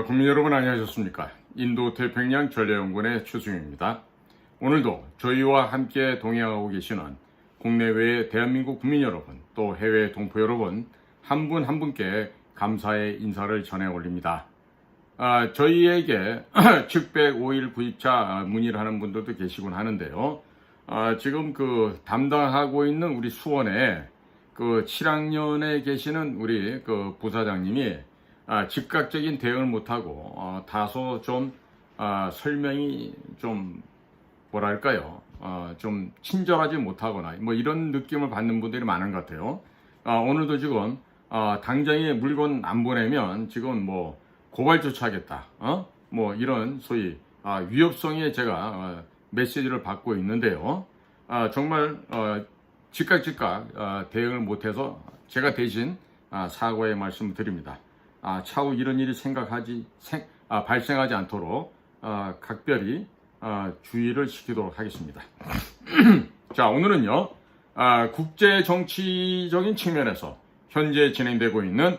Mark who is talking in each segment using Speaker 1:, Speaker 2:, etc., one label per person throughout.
Speaker 1: 국민 여러분 안녕하셨습니까? 인도 태평양 전략연구원의 최승용입니다. 오늘도 저희와 함께 동행하고 계시는 국내외의 대한민국 국민 여러분, 또 해외 동포 여러분 한 분 한 분께 감사의 인사를 전해 올립니다. 저희에게 측백 5일 구입차 문의를 하는 분들도 계시곤 하는데요. 지금 담당하고 있는 우리 수원에 7학년에 계시는 우리 부사장님이 즉각적인 대응을 못하고 다소 좀 설명이 좀 뭐랄까요, 좀 친절하지 못하거나 뭐 이런 느낌을 받는 분들이 많은 것 같아요. 오늘도 지금 당장에 물건 안 보내면 지금 뭐 고발 조치하겠다, 뭐 이런 소위 위협성의 제가 메시지를 받고 있는데요. 정말 즉각 대응을 못해서 제가 대신 사과의 말씀을 드립니다. 차후 이런 일이 발생하지 않도록 각별히 주의를 시키도록 하겠습니다. 자, 오늘은요, 국제 정치적인 측면에서 현재 진행되고 있는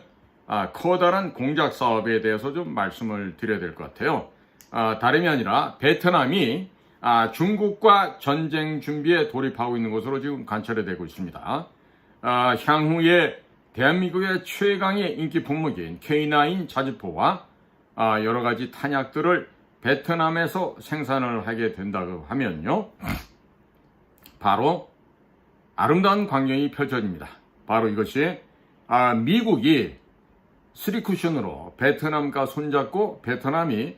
Speaker 1: 커다란 공작 사업에 대해서 좀 말씀을 드려야 될 것 같아요. 다름이 아니라 베트남이 중국과 전쟁 준비에 돌입하고 있는 것으로 지금 관찰이 되고 있습니다. 향후에 대한민국의 최강의 인기 품목인 K9 자주포와 여러 가지 탄약들을 베트남에서 생산을 하게 된다고 하면요, 바로 아름다운 광경이 펼쳐집니다. 바로 이것이 미국이 3쿠션으로 베트남과 손잡고 베트남이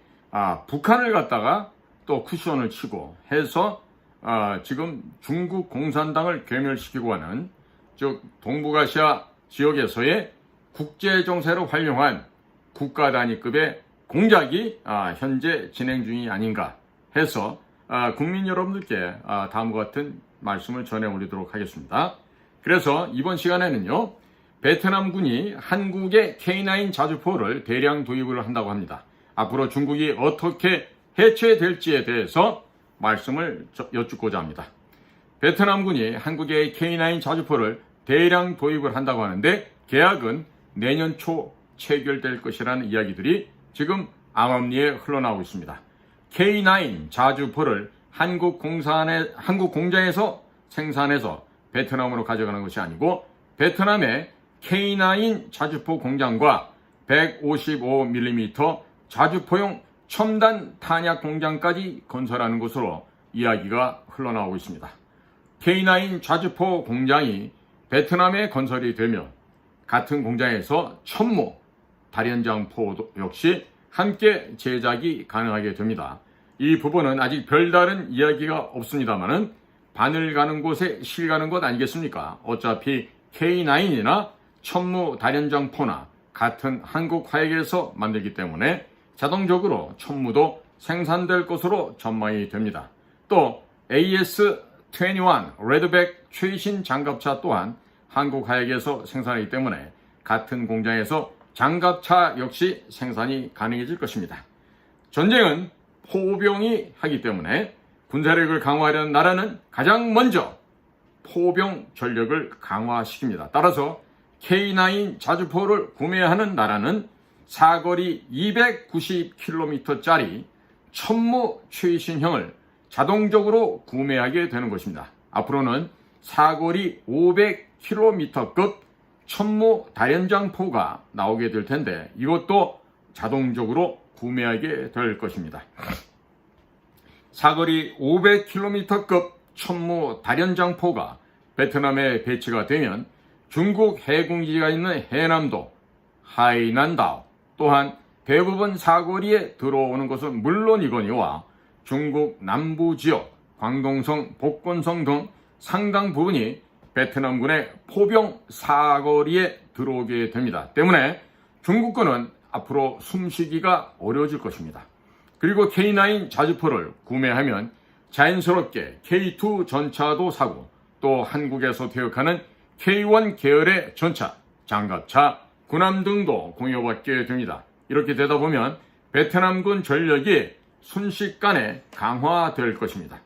Speaker 1: 북한을 갖다가 또 쿠션을 치고 해서 지금 중국 공산당을 괴멸시키고 하는, 즉 동북아시아 지역에서의 국제 정세로 활용한 국가 단위급의 공작이 현재 진행 중이 아닌가 해서 국민 여러분들께 다음과 같은 말씀을 전해 올리도록 하겠습니다. 그래서 이번 시간에는요, 베트남군이 한국의 K9 자주포를 대량 도입을 한다고 합니다. 앞으로 중국이 어떻게 해체될지에 대해서 말씀을 여쭙고자 합니다. 베트남군이 한국의 K9 자주포를 대량 도입을 한다고 하는데 계약은 내년 초 체결될 것이라는 이야기들이 지금 암암리에 흘러나오고 있습니다. K9 자주포를 한국 공장에서 생산해서 베트남으로 가져가는 것이 아니고 베트남의 K9 자주포 공장과 155mm 자주포용 첨단 탄약 공장까지 건설하는 것으로 이야기가 흘러나오고 있습니다. K9 자주포 공장이 베트남에 건설이 되면 같은 공장에서 천무, 다련장포 역시 함께 제작이 가능하게 됩니다. 이 부분은 아직 별다른 이야기가 없습니다만은 바늘 가는 곳에 실 가는 것 아니겠습니까? 어차피 K9이나 천무, 다련장포나 같은 한국 화약에서 만들기 때문에 자동적으로 천무도 생산될 것으로 전망이 됩니다. 또 AS-21 레드백 최신 장갑차 또한 한국 화약에서 생산하기 때문에 같은 공장에서 장갑차 역시 생산이 가능해질 것입니다. 전쟁은 포병이 하기 때문에 군사력을 강화하려는 나라는 가장 먼저 포병 전력을 강화시킵니다. 따라서 K9 자주포를 구매하는 나라는 사거리 290km짜리 천무 최신형을 자동적으로 구매하게 되는 것입니다. 앞으로는 사거리 500km급 천무 다련장포가 나오게 될 텐데 이것도 자동적으로 구매하게 될 것입니다. 사거리 500km급 천무 다련장포가 베트남에 배치가 되면 중국 해군기지가 있는 해남도, 하이난다오 또한 대부분 사거리에 들어오는 것은 물론이거니와 중국 남부지역, 광동성, 복건성 등 상당 부분이 베트남군의 포병 사거리에 들어오게 됩니다. 때문에 중국군은 앞으로 숨쉬기가 어려워질 것입니다. 그리고 K9 자주포를 구매하면 자연스럽게 K2 전차도 사고 또 한국에서 퇴역하는 K1 계열의 전차, 장갑차, 군함 등도 공여받게 됩니다. 이렇게 되다 보면 베트남군 전력이 순식간에 강화될 것입니다.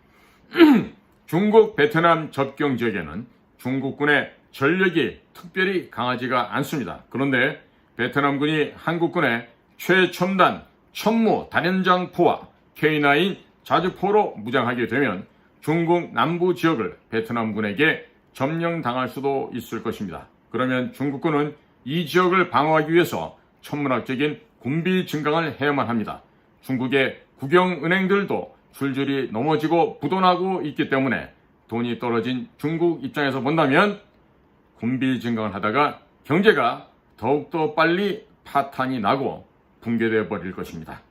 Speaker 1: 중국 베트남 접경 지역에는 중국군의 전력이 특별히 강하지가 않습니다. 그런데 베트남군이 한국군의 최첨단 천무 다련장포와 K9 자주포로 무장하게 되면 중국 남부 지역을 베트남군에게 점령당할 수도 있을 것입니다. 그러면 중국군은 이 지역을 방어하기 위해서 천문학적인 군비 증강을 해야만 합니다. 중국의 국영은행들도 줄줄이 넘어지고 부도나고 있기 때문에 돈이 떨어진 중국 입장에서 본다면 군비 증강을 하다가 경제가 더욱더 빨리 파탄이 나고 붕괴되어 버릴 것입니다.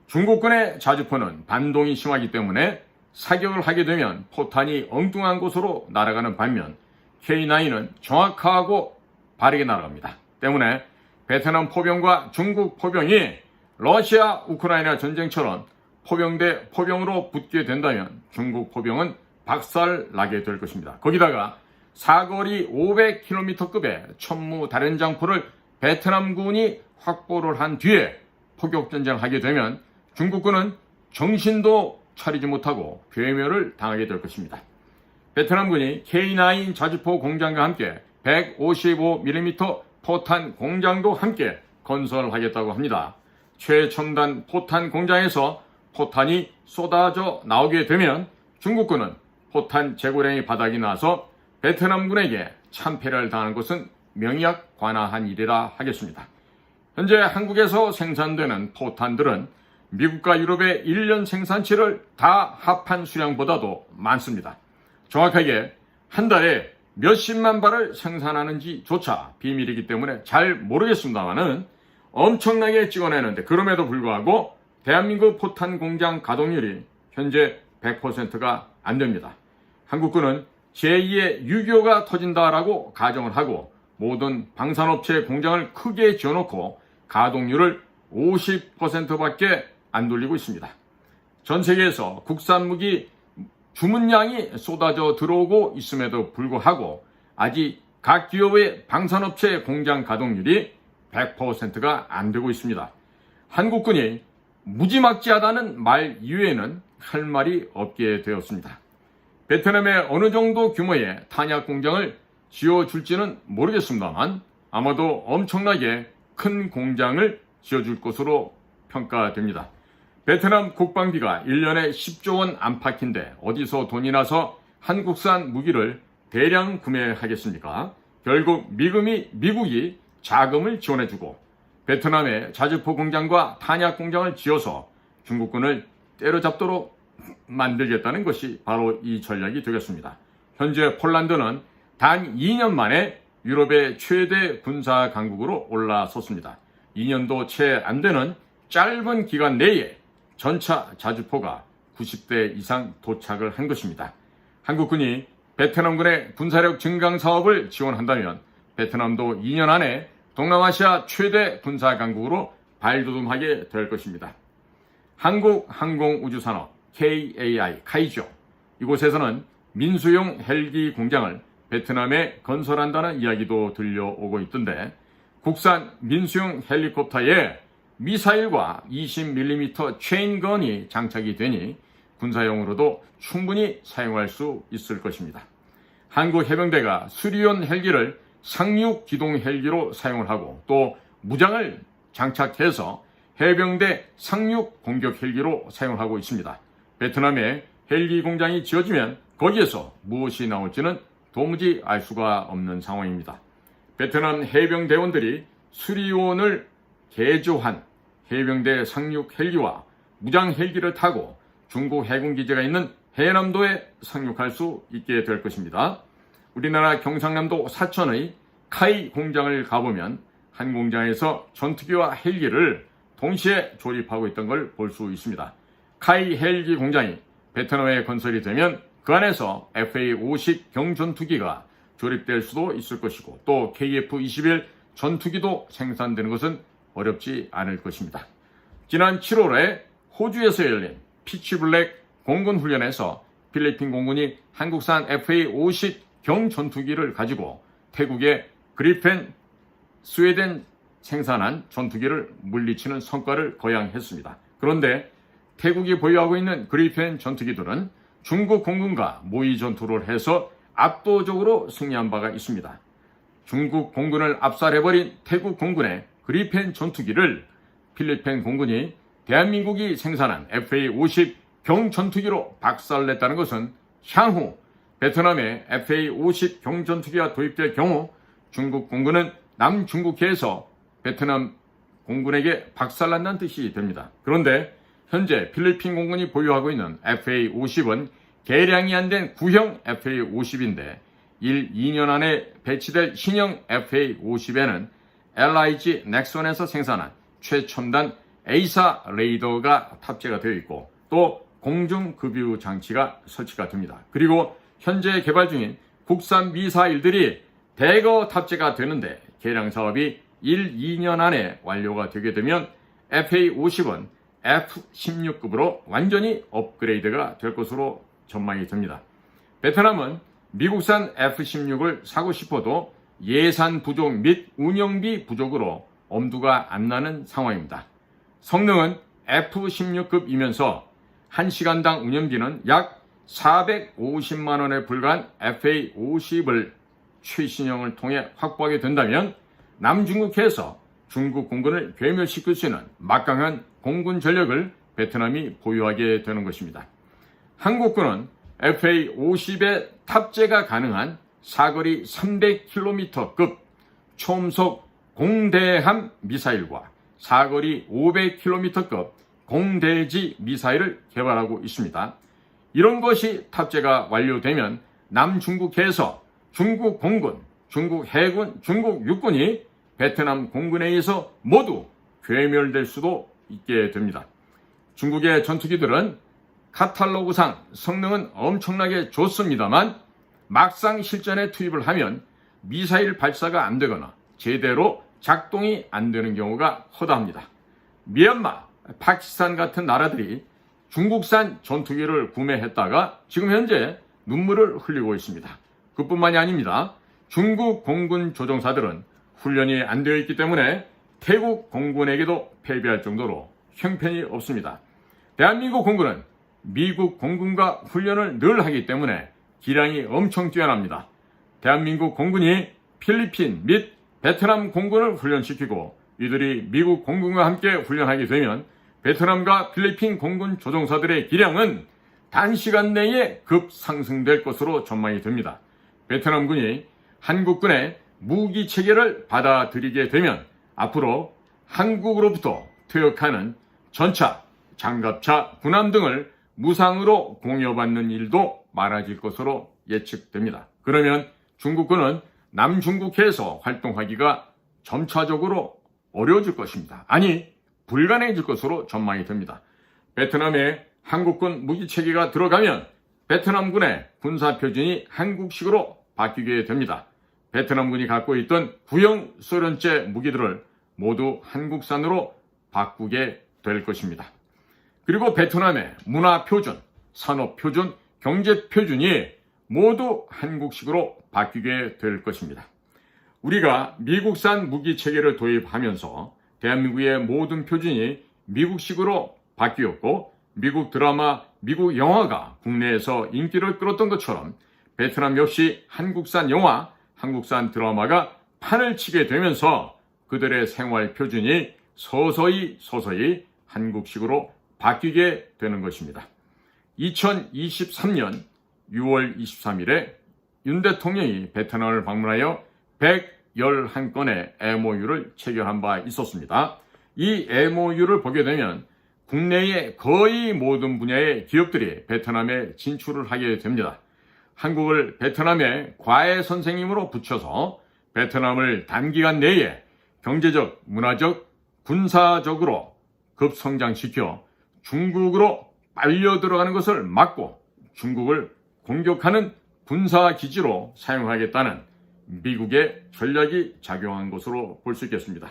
Speaker 1: 중국군의 자주포는 반동이 심하기 때문에 사격을 하게 되면 포탄이 엉뚱한 곳으로 날아가는 반면 K9은 정확하고 바르게 날아갑니다. 때문에 베트남 포병과 중국 포병이 러시아 우크라이나 전쟁처럼 포병 대 포병으로 붙게 된다면 중국 포병은 박살 나게 될 것입니다. 거기다가 사거리 500km급의 천무 다련장포를 베트남군이 확보를 한 뒤에 포격전쟁을 하게 되면 중국군은 정신도 차리지 못하고 괴멸을 당하게 될 것입니다. 베트남군이 K9 자주포 공장과 함께 155mm 포탄 공장도 함께 건설하겠다고 합니다. 최첨단 포탄 공장에서 포탄이 쏟아져 나오게 되면 중국군은 포탄 재고량이 바닥이 나서 베트남군에게 참패를 당하는 것은 명약관화한 일이라 하겠습니다. 현재 한국에서 생산되는 포탄들은 미국과 유럽의 1년 생산치를 다 합한 수량보다도 많습니다. 정확하게 한 달에 몇십만 발을 생산하는지조차 비밀이기 때문에 잘 모르겠습니다만은 엄청나게 찍어내는데 그럼에도 불구하고 대한민국 포탄 공장 가동률이 현재 100%가 안 됩니다. 한국군은 제2의 6.25가 터진다라고 가정을 하고 모든 방산업체 공장을 크게 지어놓고 가동률을 50%밖에 안 돌리고 있습니다. 전 세계에서 국산 무기 주문량이 쏟아져 들어오고 있음에도 불구하고 아직 각 기업의 방산업체 공장 가동률이 100%가 안 되고 있습니다. 한국군이 무지막지하다는 말 이외에는 할 말이 없게 되었습니다. 베트남에 어느 정도 규모의 탄약 공장을 지어줄지는 모르겠습니다만 아마도 엄청나게 큰 공장을 지어줄 것으로 평가됩니다. 베트남 국방비가 1년에 10조 원 안팎인데 어디서 돈이 나서 한국산 무기를 대량 구매하겠습니까? 결국 미국이 자금을 지원해주고 베트남에 자주포 공장과 탄약 공장을 지어서 중국군을 때려잡도록 만들겠다는 것이 바로 이 전략이 되겠습니다. 현재 폴란드는 단 2년 만에 유럽의 최대 군사 강국으로 올라섰습니다. 2년도 채 안 되는 짧은 기간 내에 전차 자주포가 90대 이상 도착을 한 것입니다. 한국군이 베트남군의 군사력 증강 사업을 지원한다면 베트남도 2년 안에 동남아시아 최대 군사 강국으로 발돋움하게 될 것입니다. 한국항공우주산업 KAI 카이조 이곳에서는 민수용 헬기 공장을 베트남에 건설한다는 이야기도 들려오고 있던데 국산 민수용 헬리콥터에 미사일과 20mm 체인건이 장착이 되니 군사용으로도 충분히 사용할 수 있을 것입니다. 한국 해병대가 수리온 헬기를 상륙 기동 헬기로 사용을 하고 또 무장을 장착해서 해병대 상륙 공격 헬기로 사용하고 있습니다. 베트남에 헬기 공장이 지어지면 거기에서 무엇이 나올지는 도무지 알 수가 없는 상황입니다. 베트남 해병대원들이 수리온을 개조한 해병대 상륙 헬기와 무장 헬기를 타고 중국 해군기지가 있는 해남도에 상륙할 수 있게 될 것입니다. 우리나라 경상남도 사천의 카이 공장을 가보면 한 공장에서 전투기와 헬기를 동시에 조립하고 있던 걸 볼 수 있습니다. 카이 헬기 공장이 베트남에 건설이 되면 그 안에서 FA-50 경전투기가 조립될 수도 있을 것이고 또 KF-21 전투기도 생산되는 것은 어렵지 않을 것입니다. 지난 7월에 호주에서 열린 피치블랙 공군 훈련에서 필리핀 공군이 한국산 FA-50 경전투기를 가지고 태국의 그리펜 스웨덴 생산한 전투기를 물리치는 성과를 거양했습니다. 그런데 태국이 보유하고 있는 그리펜 전투기들은 중국 공군과 모의 전투를 해서 압도적으로 승리한 바가 있습니다. 중국 공군을 압살해버린 태국 공군의 그리펜 전투기를 필리핀 공군이 대한민국이 생산한 FA-50 경전투기로 박살냈다는 것은 향후 베트남에 FA-50 경전투기가 도입될 경우 중국 공군은 남중국해에서 베트남 공군에게 박살난다는 뜻이 됩니다. 그런데 현재 필리핀 공군이 보유하고 있는 FA-50은 개량이 안 된 구형 FA-50인데 2년 안에 배치될 신형 FA-50에는 LIG 넥슨에서 생산한 최첨단 A사 레이더가 탑재가 되어 있고 또 공중급유 장치가 설치가 됩니다. 그리고 현재 개발 중인 국산 미사일들이 대거 탑재가 되는데 개량 사업이 2년 안에 완료가 되게 되면 FA-50은 F-16급으로 완전히 업그레이드가 될 것으로 전망이 됩니다. 베트남은 미국산 F-16을 사고 싶어도 예산 부족 및 운영비 부족으로 엄두가 안 나는 상황입니다. 성능은 F-16급이면서 1시간당 운영비는 약 450만 원에 불과한 FA-50을 최신형을 통해 확보하게 된다면 남중국해에서 중국 공군을 괴멸시킬 수 있는 막강한 공군 전력을 베트남이 보유하게 되는 것입니다. 한국군은 FA-50에 탑재가 가능한 사거리 300km급 초음속 공대함 미사일과 사거리 500km급 공대지 미사일을 개발하고 있습니다. 이런 것이 탑재가 완료되면 남중국해에서 중국 공군, 중국 해군, 중국 육군이 베트남 공군에 의해서 모두 괴멸될 수도 있게 됩니다. 중국의 전투기들은 카탈로그상 성능은 엄청나게 좋습니다만 막상 실전에 투입을 하면 미사일 발사가 안 되거나 제대로 작동이 안 되는 경우가 허다합니다. 미얀마, 파키스탄 같은 나라들이 중국산 전투기를 구매했다가 지금 현재 눈물을 흘리고 있습니다. 그뿐만이 아닙니다. 중국 공군 조종사들은 훈련이 안 되어 있기 때문에 태국 공군에게도 패배할 정도로 형편이 없습니다. 대한민국 공군은 미국 공군과 훈련을 늘 하기 때문에 기량이 엄청 뛰어납니다. 대한민국 공군이 필리핀 및 베트남 공군을 훈련시키고 이들이 미국 공군과 함께 훈련하게 되면 베트남과 필리핀 공군 조종사들의 기량은 단시간 내에 급상승될 것으로 전망이 됩니다. 베트남군이 한국군의 무기 체계를 받아들이게 되면 앞으로 한국으로부터 퇴역하는 전차, 장갑차, 군함 등을 무상으로 공여받는 일도 많아질 것으로 예측됩니다. 그러면 중국군은 남중국해에서 활동하기가 점차적으로 어려워질 것입니다. 아니, 불가능해질 것으로 전망이 됩니다. 베트남에 한국군 무기체계가 들어가면 베트남군의 군사표준이 한국식으로 바뀌게 됩니다. 베트남군이 갖고 있던 구형 소련제 무기들을 모두 한국산으로 바꾸게 될 것입니다. 그리고 베트남의 문화표준, 산업표준, 경제표준이 모두 한국식으로 바뀌게 될 것입니다. 우리가 미국산 무기체계를 도입하면서 대한민국의 모든 표준이 미국식으로 바뀌었고 미국 드라마, 미국 영화가 국내에서 인기를 끌었던 것처럼 베트남 역시 한국산 영화, 한국산 드라마가 판을 치게 되면서 그들의 생활 표준이 서서히 한국식으로 바뀌게 되는 것입니다. 2023년 6월 23일에 윤 대통령이 베트남을 방문하여 111건의 MOU를 체결한 바 있었습니다. 이 MOU를 보게 되면 국내의 거의 모든 분야의 기업들이 베트남에 진출을 하게 됩니다. 한국을 베트남의 과외 선생님으로 붙여서 베트남을 단기간 내에 경제적, 문화적, 군사적으로 급성장시켜 중국으로 빨려 들어가는 것을 막고 중국을 공격하는 군사기지로 사용하겠다는 미국의 전략이 작용한 것으로 볼 수 있겠습니다.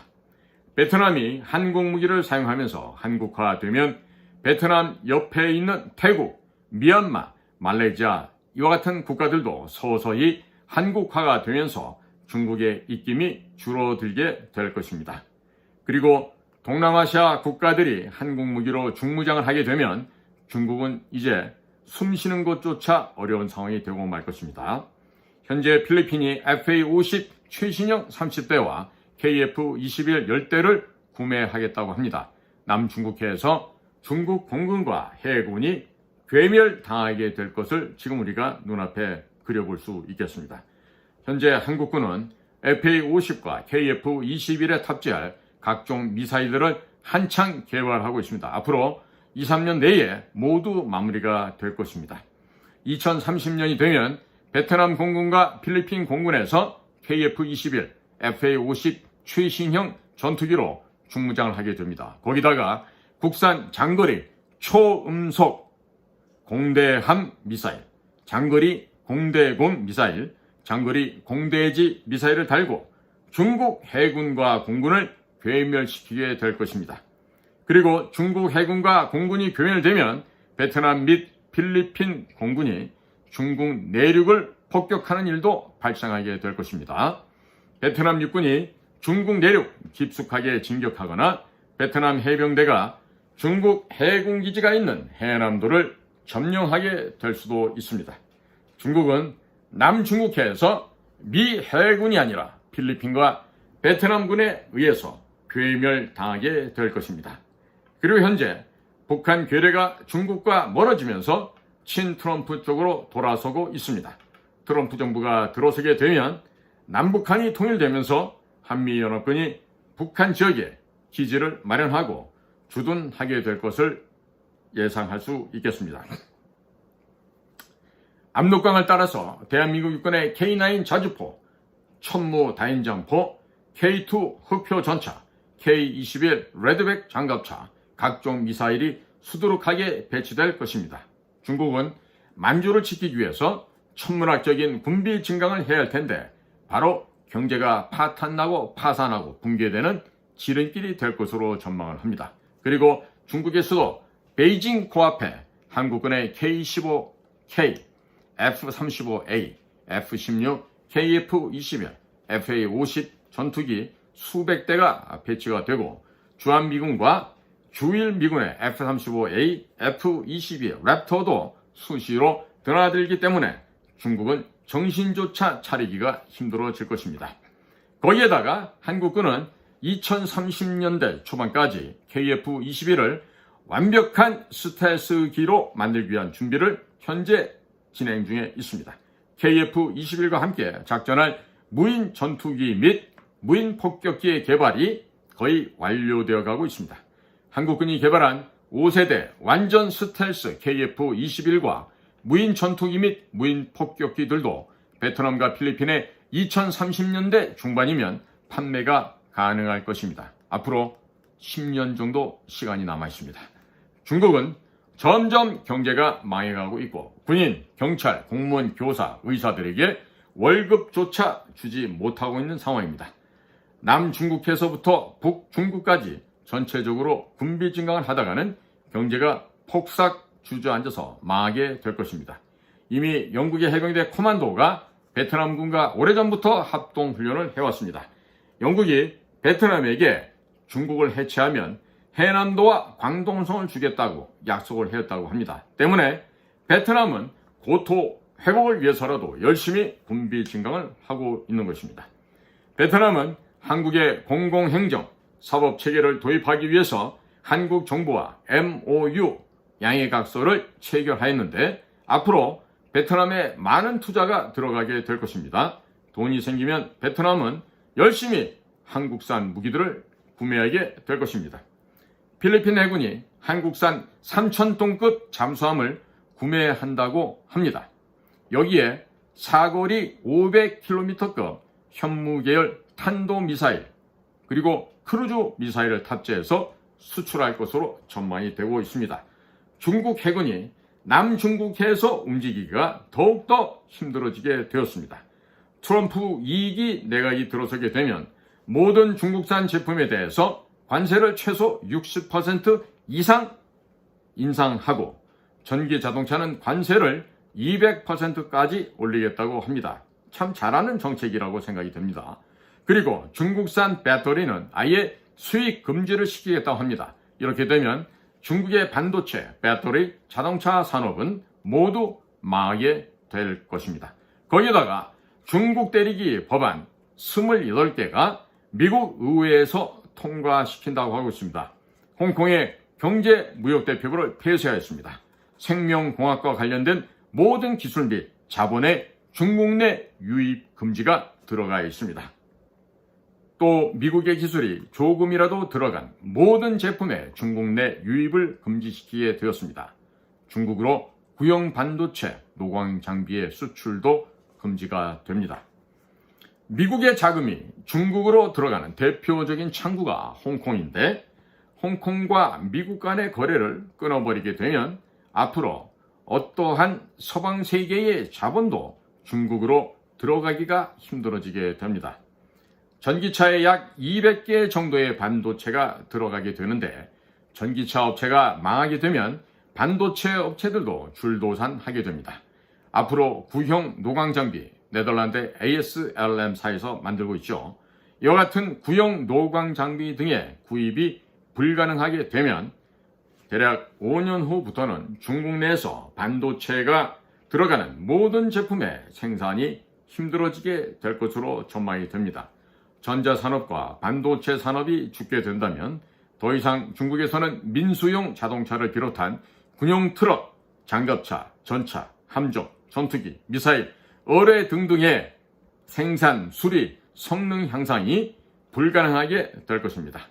Speaker 1: 베트남이 한국 무기를 사용하면서 한국화되면 베트남 옆에 있는 태국, 미얀마, 말레이시아 이와 같은 국가들도 서서히 한국화가 되면서 중국의 입김이 줄어들게 될 것입니다. 그리고 동남아시아 국가들이 한국 무기로 중무장을 하게 되면 중국은 이제 숨쉬는 것조차 어려운 상황이 되고 말 것입니다. 현재 필리핀이 FA-50 최신형 30대와 KF-21 10대를 구매하겠다고 합니다. 남중국해에서 중국 공군과 해군이 괴멸당하게 될 것을 지금 우리가 눈앞에 그려볼 수 있겠습니다. 현재 한국군은 FA-50과 KF-21에 탑재할 각종 미사일들을 한창 개발하고 있습니다. 앞으로 2, 3년 내에 모두 마무리가 될 것입니다. 2030년이 되면 베트남 공군과 필리핀 공군에서 KF-21, FA-50 최신형 전투기로 중무장을 하게 됩니다. 거기다가 국산 장거리 초음속 공대함 미사일, 장거리 공대공 미사일, 장거리 공대지 미사일을 달고 중국 해군과 공군을 괴멸시키게 될 것입니다. 그리고 중국 해군과 공군이 괴멸되면 베트남 및 필리핀 공군이 중국 내륙을 폭격하는 일도 발생하게 될 것입니다. 베트남 육군이 중국 내륙 깊숙하게 진격하거나 베트남 해병대가 중국 해군기지가 있는 해남도를 점령하게 될 수도 있습니다. 중국은 남중국해에서 미 해군이 아니라 필리핀과 베트남군에 의해서 괴멸당하게 될 것입니다. 그리고 현재 북한 괴뢰가 중국과 멀어지면서 친트럼프 쪽으로 돌아서고 있습니다. 트럼프 정부가 들어서게 되면 남북한이 통일되면서 한미연합군이 북한 지역에 기지를 마련하고 주둔하게 될 것을 예상할 수 있겠습니다. 압록강을 따라서 대한민국 육군의 K9 자주포, 천무 다인장포, K2 흑표 전차, K21 레드백 장갑차, 각종 미사일이 수두룩하게 배치될 것입니다. 중국은 만주를 지키기 위해서 천문학적인 군비 증강을 해야 할 텐데 바로 경제가 파탄나고 파산하고 붕괴되는 지름길이 될 것으로 전망을 합니다. 그리고 중국의 수도 베이징 코앞에 한국군의 K-15K, F-35A, F-16, KF-21, FA-50 전투기 수백 대가 배치가 되고 주한미군과 주일미군의 F-35A, F-22 랩터도 수시로 드나들기 때문에 중국은 정신조차 차리기가 힘들어질 것입니다. 거기에다가 한국군은 2030년대 초반까지 KF-21을 완벽한 스텔스기로 만들기 위한 준비를 현재 진행 중에 있습니다. KF-21과 함께 작전할 무인 전투기 및 무인 폭격기의 개발이 거의 완료되어 가고 있습니다. 한국군이 개발한 5세대 완전 스텔스 KF-21과 무인 전투기 및 무인 폭격기들도 베트남과 필리핀의 2030년대 중반이면 판매가 가능할 것입니다. 앞으로 10년 정도 시간이 남아 있습니다. 중국은 점점 경제가 망해가고 있고 군인, 경찰, 공무원, 교사, 의사들에게 월급조차 주지 못하고 있는 상황입니다. 남중국해서부터 북중국까지 전체적으로 군비 증강을 하다가는 경제가 폭삭 주저앉아서 망하게 될 것입니다. 이미 영국의 해병대 코만도가 베트남군과 오래전부터 합동훈련을 해왔습니다. 영국이 베트남에게 중국을 해체하면 해남도와 광동성을 주겠다고 약속을 했다고 합니다. 때문에 베트남은 고토 회복을 위해서라도 열심히 군비 증강을 하고 있는 것입니다. 베트남은 한국의 공공행정, 사법체계를 도입하기 위해서 한국 정부와 MOU 양해각서를 체결하였는데 앞으로 베트남에 많은 투자가 들어가게 될 것입니다. 돈이 생기면 베트남은 열심히 한국산 무기들을 구매하게 될 것입니다. 필리핀 해군이 한국산 3,000톤급 잠수함을 구매한다고 합니다. 여기에 사거리 500km급 현무계열 탄도미사일 그리고 크루즈 미사일을 탑재해서 수출할 것으로 전망이 되고 있습니다. 중국 해군이 남중국해에서 움직이기가 더욱더 힘들어지게 되었습니다. 트럼프 2기 내각이 들어서게 되면 모든 중국산 제품에 대해서 관세를 최소 60% 이상 인상하고 전기 자동차는 관세를 200%까지 올리겠다고 합니다. 참 잘하는 정책이라고 생각이 됩니다. 그리고 중국산 배터리는 아예 수입 금지를 시키겠다고 합니다. 이렇게 되면 중국의 반도체, 배터리, 자동차 산업은 모두 망하게 될 것입니다. 거기에다가 중국 때리기 법안 28개가 미국 의회에서 통과시킨다고 하고 있습니다. 홍콩의 경제 무역 대표부를 폐쇄하였습니다. 생명공학과 관련된 모든 기술 및 자본의 중국 내 유입 금지가 들어가 있습니다. 또 미국의 기술이 조금이라도 들어간 모든 제품의 중국 내 유입을 금지시키게 되었습니다. 중국으로 구형 반도체, 노광 장비의 수출도 금지가 됩니다. 미국의 자금이 중국으로 들어가는 대표적인 창구가 홍콩인데, 홍콩과 미국 간의 거래를 끊어버리게 되면 앞으로 어떠한 서방 세계의 자본도 중국으로 들어가기가 힘들어지게 됩니다. 전기차에 약 200개 정도의 반도체가 들어가게 되는데, 전기차 업체가 망하게 되면 반도체 업체들도 줄도산하게 됩니다. 앞으로 구형 노광 장비, 네덜란드 ASLM사에서 만들고 있죠. 이와 같은 구형 노광 장비 등의 구입이 불가능하게 되면 대략 5년 후부터는 중국 내에서 반도체가 들어가는 모든 제품의 생산이 힘들어지게 될 것으로 전망이 됩니다. 전자산업과 반도체 산업이 죽게 된다면 더 이상 중국에서는 민수용 자동차를 비롯한 군용 트럭, 장갑차, 전차, 함정, 전투기, 미사일, 어뢰 등등의 생산, 수리, 성능 향상이 불가능하게 될 것입니다.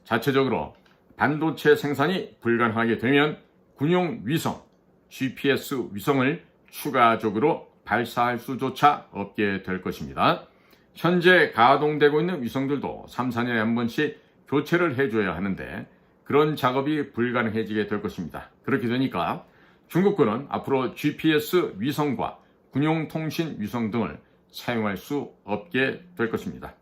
Speaker 1: 자체적으로 반도체 생산이 불가능하게 되면 군용 위성, GPS 위성을 추가적으로 발사할 수조차 없게 될 것입니다. 현재 가동되고 있는 위성들도 3, 4년에 한 번씩 교체를 해줘야 하는데 그런 작업이 불가능해지게 될 것입니다. 그렇게 되니까 중국군은 앞으로 GPS 위성과 군용 통신 위성 등을 사용할 수 없게 될 것입니다.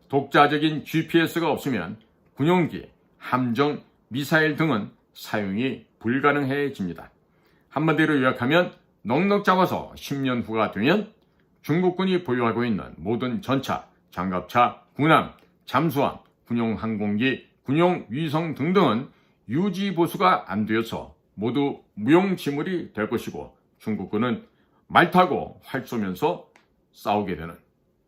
Speaker 1: 독자적인 GPS가 없으면 군용기, 함정, 미사일 등은 사용이 불가능해집니다. 한마디로 요약하면 넉넉 잡아서 10년 후가 되면 중국군이 보유하고 있는 모든 전차, 장갑차, 군함, 잠수함, 군용 항공기, 군용 위성 등등은 유지 보수가 안 되어서 모두 무용지물이 될 것이고 중국군은 말 타고 활 쏘면서 싸우게 되는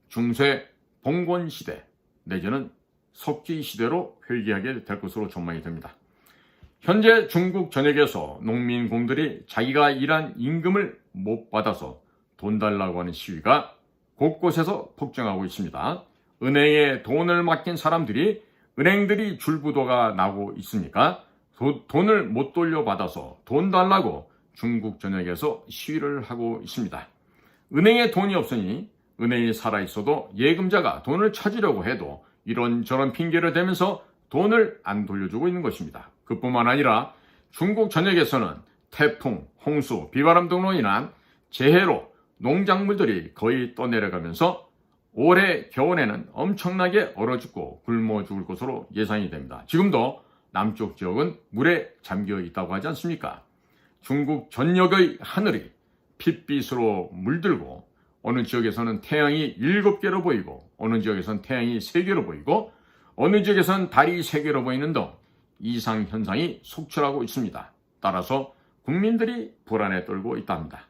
Speaker 1: 중세 봉건 시대 내지는 석기 시대로 회귀하게 될 것으로 전망이 됩니다. 현재 중국 전역에서 농민공들이 자기가 일한 임금을 못 받아서 돈 달라고 하는 시위가 곳곳에서 폭증하고 있습니다. 은행에 돈을 맡긴 사람들이 은행들이 줄부도가 나고 있으니까 돈을 못 돌려받아서 돈 달라고 중국 전역에서 시위를 하고 있습니다. 은행에 돈이 없으니 은행이 살아있어도 예금자가 돈을 찾으려고 해도 이런저런 핑계를 대면서 돈을 안 돌려주고 있는 것입니다. 그뿐만 아니라 중국 전역에서는 태풍, 홍수, 비바람 등으로 인한 재해로 농작물들이 거의 떠내려가면서 올해 겨울에는 엄청나게 얼어 죽고 굶어 죽을 것으로 예상이 됩니다. 지금도 남쪽 지역은 물에 잠겨 있다고 하지 않습니까? 중국 전역의 하늘이 핏빛으로 물들고 어느 지역에서는 태양이 7개로 보이고 어느 지역에서는 태양이 3개로 보이고 어느 지역에서는 달이 3개로 보이는 등 이상현상이 속출하고 있습니다. 따라서 국민들이 불안에 떨고 있답니다.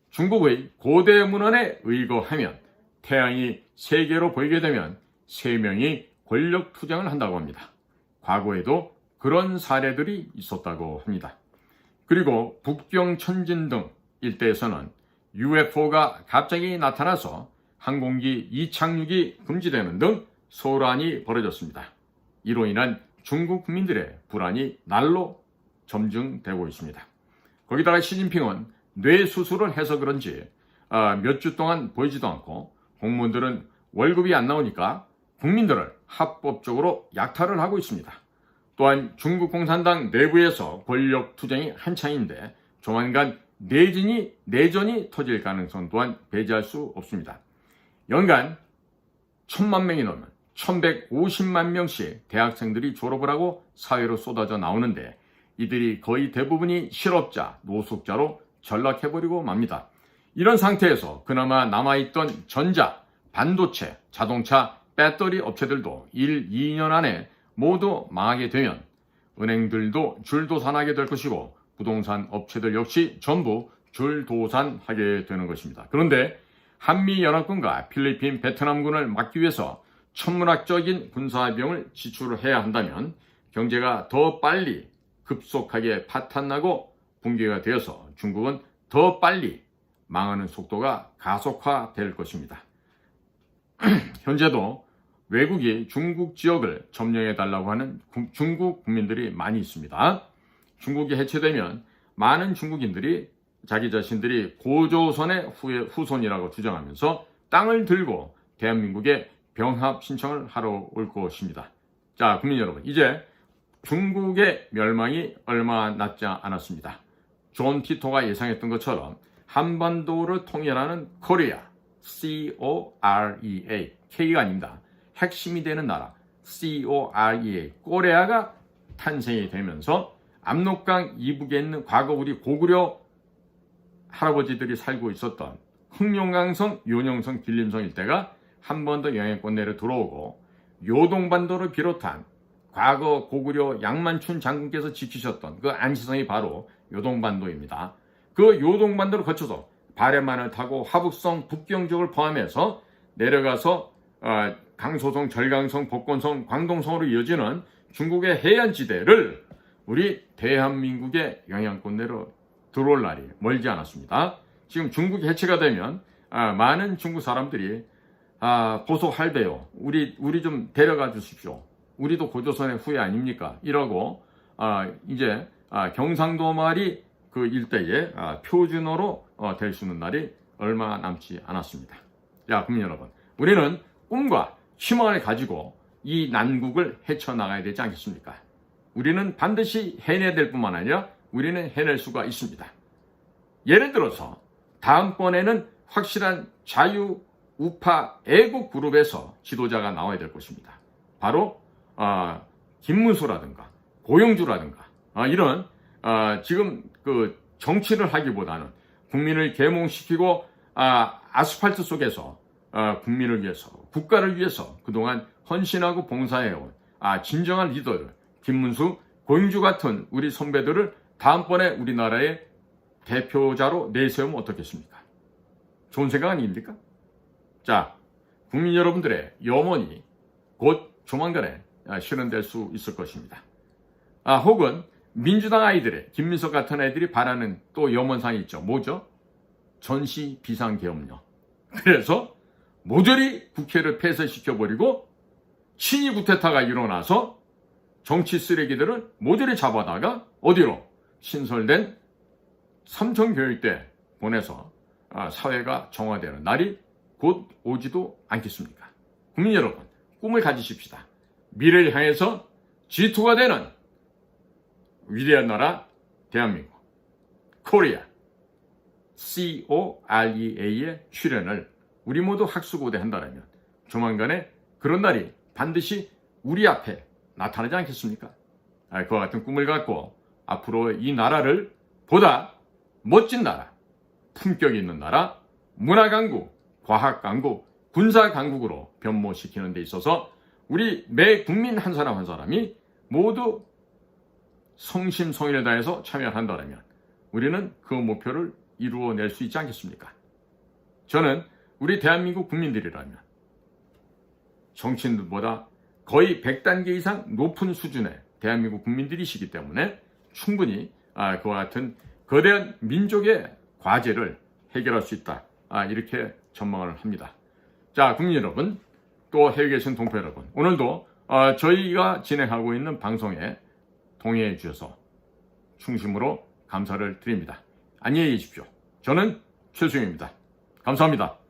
Speaker 1: 중국의 고대 문헌에 의거하면 태양이 3개로 보이게 되면 3명이 권력 투쟁을 한다고 합니다. 과거에도 그런 사례들이 있었다고 합니다. 그리고 북경 천진 등 일대에서는 UFO가 갑자기 나타나서 항공기 이착륙이 금지되는 등 소란이 벌어졌습니다. 이로 인한 중국 국민들의 불안이 날로 점증되고 있습니다. 거기다가 시진핑은 뇌 수술을 해서 그런지 몇 주 동안 보이지도 않고 공무원들은 월급이 안 나오니까 국민들을 합법적으로 약탈을 하고 있습니다. 또한 중국 공산당 내부에서 권력 투쟁이 한창인데 조만간 내전이 터질 가능성 또한 배제할 수 없습니다. 연간 1000만 명이 넘는 1150만 명씩 대학생들이 졸업을 하고 사회로 쏟아져 나오는데 이들이 거의 대부분이 실업자, 노숙자로 전락해버리고 맙니다. 이런 상태에서 그나마 남아있던 전자, 반도체, 자동차, 배터리 업체들도 1, 2년 안에 모두 망하게 되면 은행들도 줄도산하게 될 것이고 부동산 업체들 역시 전부 줄도산하게 되는 것입니다. 그런데 한미연합군과 필리핀, 베트남군을 막기 위해서 천문학적인 군사비용을 지출해야 한다면 경제가 더 빨리 급속하게 파탄나고 붕괴가 되어서 중국은 더 빨리 망하는 속도가 가속화될 것입니다. 현재도 외국이 중국 지역을 점령해달라고 하는 중국 국민들이 많이 있습니다. 중국이 해체되면 많은 중국인들이 자기 자신들이 고조선의 후손이라고 주장하면서 땅을 들고 대한민국에 병합 신청을 하러 올 것입니다. 자, 국민 여러분, 이제 중국의 멸망이 얼마 남지 않았습니다. 존 티토가 예상했던 것처럼 한반도를 통일하는 코리아, C-O-R-E-A, K가 아닙니다. 핵심이 되는 나라, C-O-R-E-A, 코리아가 탄생이 되면서 압록강 이북에 있는 과거 우리 고구려 할아버지들이 살고 있었던 흑룡강성, 요령성, 길림성 일대가 한 번 더 영향권 내로 들어오고 요동반도를 비롯한 과거 고구려 양만춘 장군께서 지키셨던 그 안시성이 바로 요동반도입니다. 그 요동반도를 거쳐서 발해만을 타고 화북성, 북경 지역을 포함해서 내려가서 강소성, 절강성, 복건성, 광동성으로 이어지는 중국의 해안지대를 우리 대한민국의 영향권 내로 들어올 날이 멀지 않았습니다. 지금 중국이 해체가 되면 많은 중국 사람들이 고소할배요. 우리 좀 데려가 주십시오. 우리도 고조선의 후예 아닙니까? 이러고 이제 경상도 말이 그 일대의 표준어로 될 수 있는 날이 얼마 남지 않았습니다. 자, 국민 여러분, 우리는 꿈과 희망을 가지고 이 난국을 헤쳐나가야 되지 않겠습니까? 우리는 반드시 해내야 될 뿐만 아니라 우리는 해낼 수가 있습니다. 예를 들어서 다음번에는 확실한 자유 우파 애국 그룹에서 지도자가 나와야 될 것입니다. 바로 김문수라든가 고영주라든가 이런 지금 그 정치를 하기보다는 국민을 계몽시키고 아스팔트 속에서 국민을 위해서 국가를 위해서 그동안 헌신하고 봉사해온 진정한 리더를 김문수, 고영주 같은 우리 선배들을 다음번에 우리나라의 대표자로 내세우면 어떻겠습니까? 좋은 생각 아닙니까? 자, 국민 여러분들의 염원이 곧 조만간에 실현될 수 있을 것입니다. 혹은 민주당 아이들의 김민석 같은 아이들이 바라는 또 염원사항이 있죠. 뭐죠? 전시 비상계엄령. 그래서 모조리 국회를 폐쇄시켜버리고 친위 쿠데타가 일어나서 정치 쓰레기들을 모조리 잡아다가 어디로? 신설된 삼청교육대 보내서 사회가 정화되는 날이 곧 오지도 않겠습니까? 국민 여러분, 꿈을 가지십시다. 미래를 향해서 G2가 되는 위대한 나라 대한민국, 코리아, COREA의 출현을 우리 모두 학수고대 한다면 조만간에 그런 날이 반드시 우리 앞에 나타나지 않겠습니까? 그와 같은 꿈을 갖고 앞으로 이 나라를 보다 멋진 나라, 품격 있는 나라, 문화강국, 과학강국, 군사강국으로 변모시키는 데 있어서 우리 매 국민 한 사람 한 사람이 모두 성심성의를 다해서 참여한다면 우리는 그 목표를 이루어낼 수 있지 않겠습니까? 저는 우리 대한민국 국민들이라면 정치인들보다 거의 100단계 이상 높은 수준의 대한민국 국민들이시기 때문에 충분히 그와 같은 거대한 민족의 과제를 해결할 수 있다. 이렇게 전망을 합니다. 자, 국민 여러분, 또 해외에 계신 동포 여러분, 오늘도 저희가 진행하고 있는 방송에 동의해 주셔서 충심으로 감사를 드립니다. 안녕히 계십시오. 저는 최수영입니다. 감사합니다.